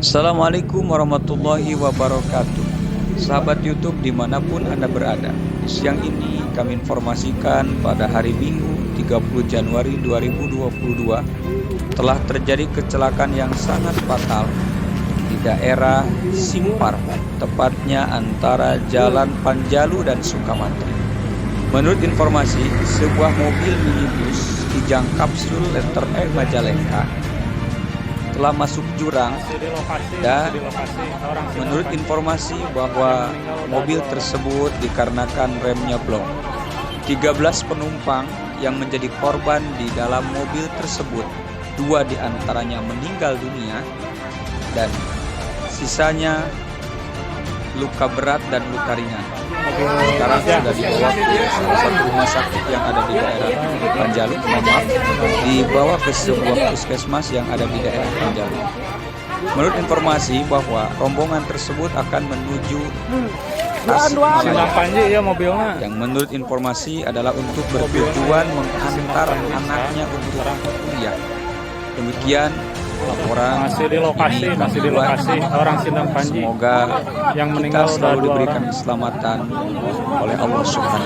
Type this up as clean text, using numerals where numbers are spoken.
Assalamualaikum warahmatullahi wabarakatuh. Sahabat YouTube dimanapun Anda berada, siang ini kami informasikan pada hari Minggu 30 Januari 2022 telah terjadi kecelakaan yang sangat fatal di daerah Simpar, tepatnya antara Jalan Panjalu dan Sukamantri. Menurut informasi, sebuah mobil minibus Kijang Kapsul letter M Majalengka telah masuk jurang, dan menurut informasi bahwa mobil tersebut dikarenakan remnya blong. 13 penumpang yang menjadi korban di dalam mobil tersebut, 2 diantaranya meninggal dunia dan sisanya luka berat dan luka ringan. Sekarang sudah dibawa ke salah satu rumah sakit yang ada di daerah Panjalu, dibawa ke sebuah puskesmas yang ada di daerah Panjalu. Menurut informasi bahwa rombongan tersebut akan menuju Tasikmalaya, yang menurut informasi adalah untuk bertujuan mengantar anaknya untuk kuliah. Demikian laporan masih di lokasi orang Sindang Panji. Semoga yang kita meninggal selalu dua diberikan orang. keselamatan oleh Allah Subhanahu